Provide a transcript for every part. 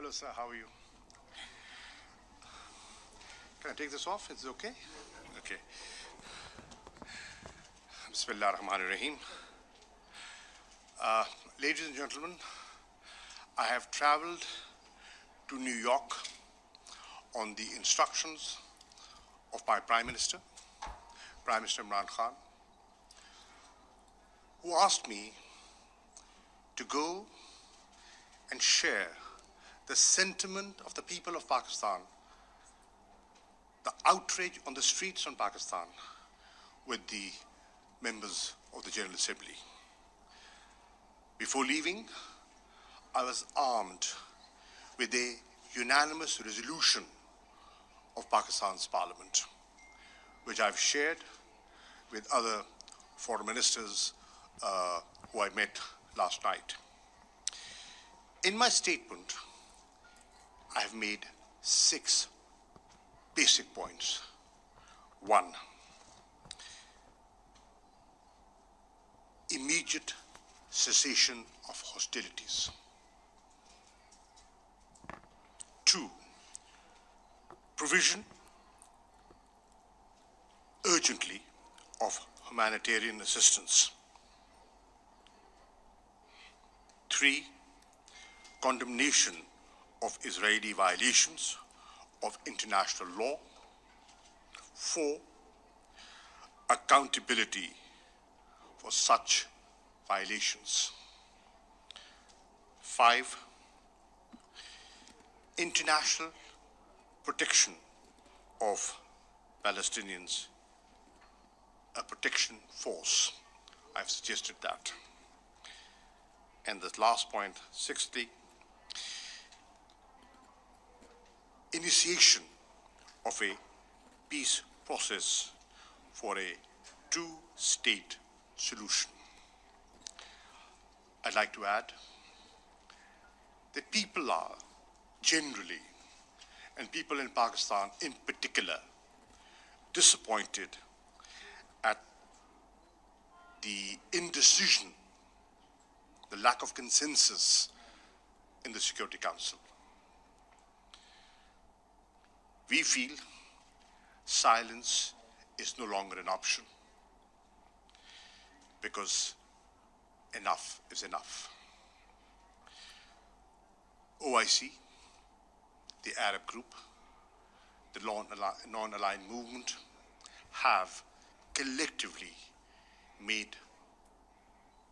Hello, sir. How are you? Can I take this off? Is it okay? Okay. Bismillah ar-Rahman ar-Rahim. Ladies and gentlemen, I have traveled to New York on the instructions of my Prime Minister, Prime Minister Imran Khan, who asked me to go and share the sentiment of the people of Pakistan, the outrage on the streets in Pakistan, with the members of the General Assembly. Before leaving, I was armed with a unanimous resolution of Pakistan's parliament, which I've shared with other foreign ministers who I met last night. In my statement, I have made 6 basic points. 1, immediate cessation of hostilities. 2, provision urgently of humanitarian assistance. 3, condemnation of Israeli violations of international law. 4, accountability for such violations. 5, international protection of Palestinians, a protection force. I've suggested that. And the last point, 6th, initiation of a peace process for a 2-state solution. I'd like to add that people are generally, and people in Pakistan in particular, disappointed at the indecision, the lack of consensus in the Security Council. We feel silence is no longer an option because enough is enough. OIC, the Arab group, the non-aligned movement have collectively made,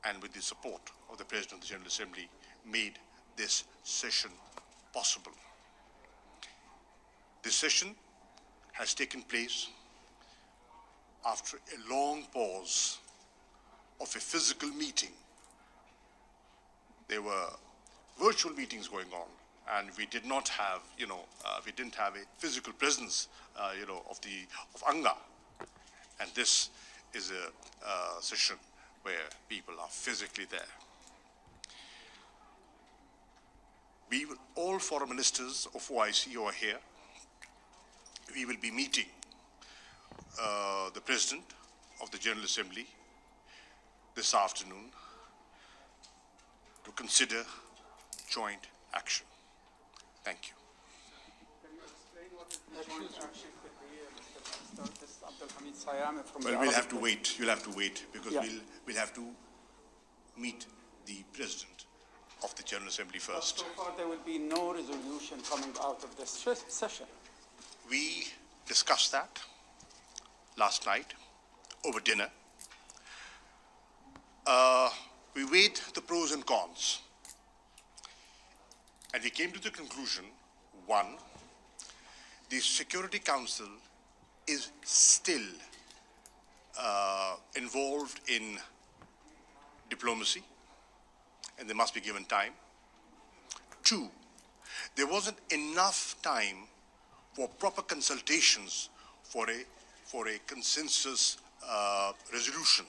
and with the support of the President of the General Assembly, made this session possible. This session has taken place after a long pause of a physical meeting. There were virtual meetings going on, and we did not have, we didn't have a physical presence, of ANGA. And this is a session where people are physically there. All foreign ministers of OIC who are here, we will be meeting the President of the General Assembly this afternoon to consider joint action. Thank you. Can you explain what the joint action could be, Mr. Minister? This is Abdul Hamid Sayami from Well, we'll have to wait. You'll have to wait because we'll have to meet the President of the General Assembly first. So far, there will be no resolution coming out of this session. We discussed that last night over dinner. We weighed the pros and cons, and we came to the conclusion, 1, the Security Council is still involved in diplomacy, and they must be given time. 2, there wasn't enough time for proper consultations for a consensus resolution.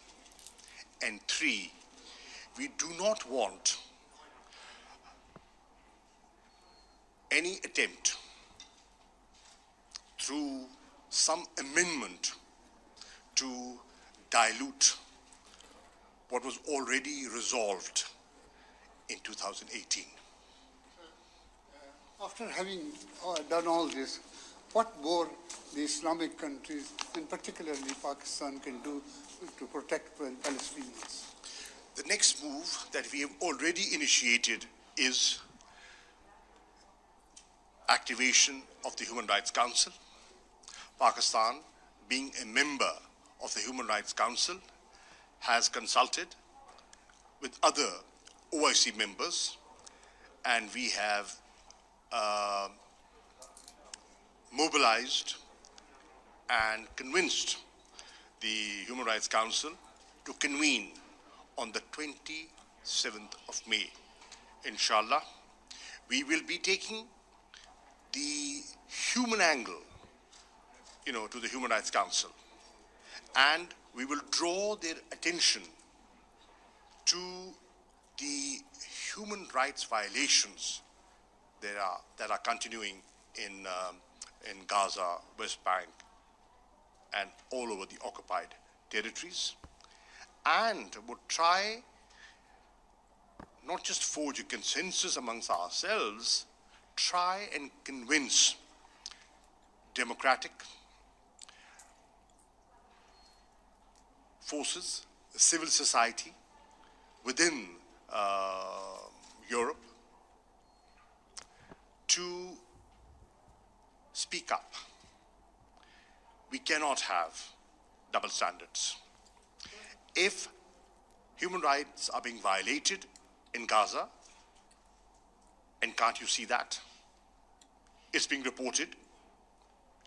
And 3, we do not want any attempt through some amendment to dilute what was already resolved in 2018. After having done all this, what more the Islamic countries, and particularly Pakistan, can do to protect the Palestinians? The next move that we have already initiated is activation of the Human Rights Council. Pakistan, being a member of the Human Rights Council, has consulted with other OIC members, and we have mobilized and convinced the Human Rights Council to convene on the 27th of May. Inshallah, we will be taking the human angle, to the Human Rights Council, and we will draw their attention to the human rights violations that are continuing in Gaza, West Bank, and all over the occupied territories, and would try not just forge a consensus amongst ourselves, try and convince democratic forces, civil society within Europe to speak up. We cannot have double standards. If human rights are being violated in Gaza, and can't you see that? It's being reported.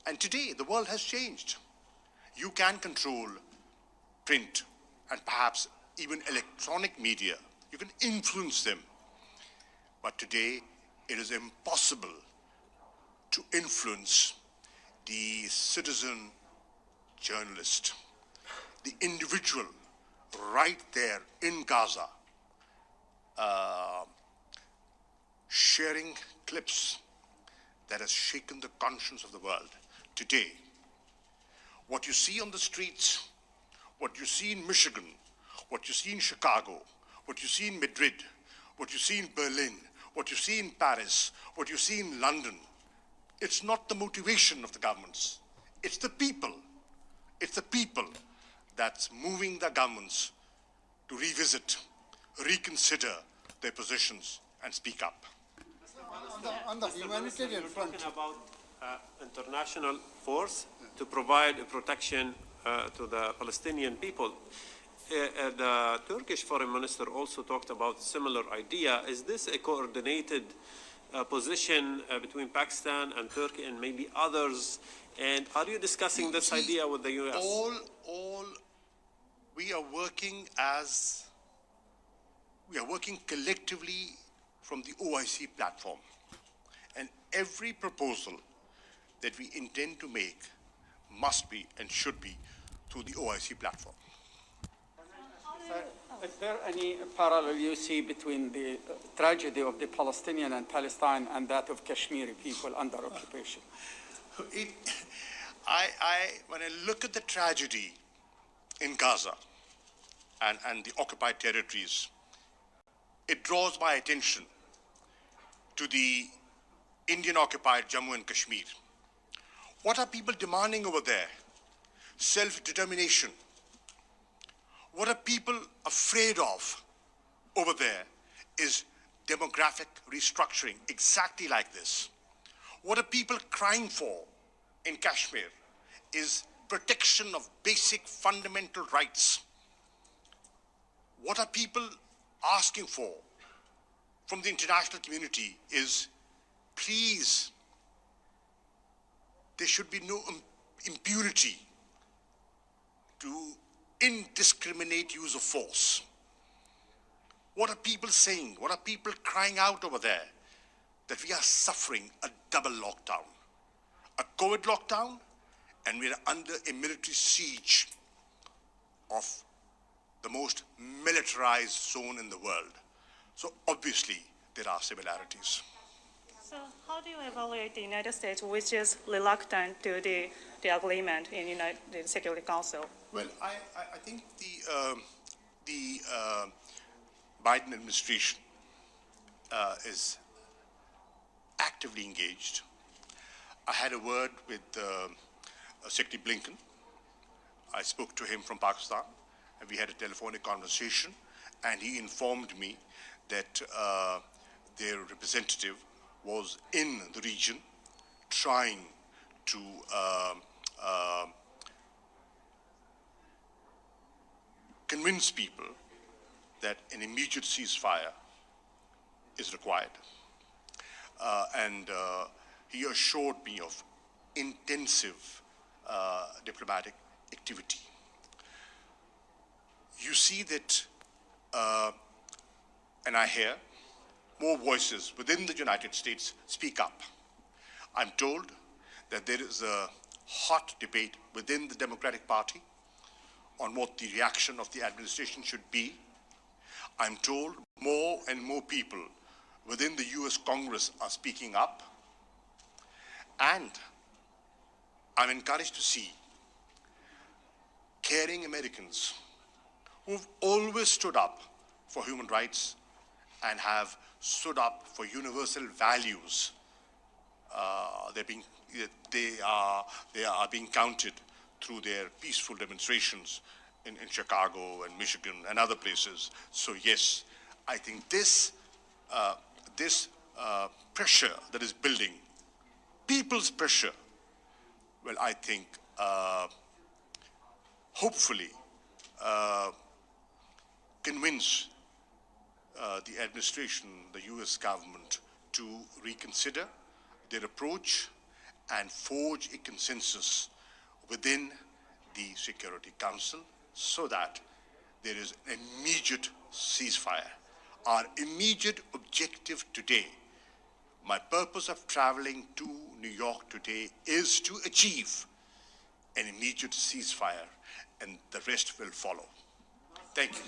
And today, the world has changed. You can control print and perhaps even electronic media. You can influence them. But today, it is impossible to influence the citizen journalist, the individual right there in Gaza, sharing clips that has shaken the conscience of the world. Today, what you see on the streets, what you see in Michigan, what you see in Chicago, what you see in Madrid, what you see in Berlin, what you see in Paris, what you see in London, it's not the motivation of the governments. It's the people. It's the people that's moving the governments to revisit, reconsider their positions and speak up. On the Mr. humanitarian Minister, front, you're talking about international force to provide protection to the Palestinian people. The Turkish foreign minister also talked about similar idea. Is this a coordinated position between Pakistan and Turkey and maybe others? And are you discussing this idea with the U.S.? We are working collectively from the OIC platform. And every proposal that we intend to make must be and should be through the OIC platform. Is there any parallel you see between the tragedy of the Palestinian and Palestine and that of Kashmiri people under occupation? When I look at the tragedy in Gaza and the occupied territories, it draws my attention to the Indian-occupied Jammu and Kashmir. What are people demanding over there? Self-determination. What are people afraid of over there is demographic restructuring, exactly like this. What are people crying for in Kashmir is protection of basic fundamental rights. What are people asking for from the international community is, please, there should be no impunity to indiscriminate use of force. What are people saying? What are people crying out over there? That we are suffering a double lockdown. A COVID lockdown, and we are under a military siege of the most militarized zone in the world. So obviously, there are similarities. So how do you evaluate the United States, which is reluctant to the agreement in the Security Council? Well, I think the Biden administration is actively actively engaged. I had a word with Secretary Blinken. I spoke to him from Pakistan, and we had a telephonic conversation, and he informed me that their representative was in the region trying to convince people that an immediate ceasefire is required. And he assured me of intensive diplomatic activity. You see that, and I hear more voices within the United States speak up. I'm told that there is a hot debate within the Democratic Party on what the reaction of the administration should be. I'm told more and more people within the US Congress are speaking up. And I'm encouraged to see caring Americans who've always stood up for human rights and have stood up for universal values. They are being counted through their peaceful demonstrations in Chicago and Michigan and other places. So yes, I think this pressure that is building, people's pressure, well, I think hopefully convince the administration, the US government, to reconsider their approach and forge a consensus within the Security Council so that there is an immediate ceasefire. Our immediate objective today, my purpose of traveling to New York today, is to achieve an immediate ceasefire, and the rest will follow. Thank you.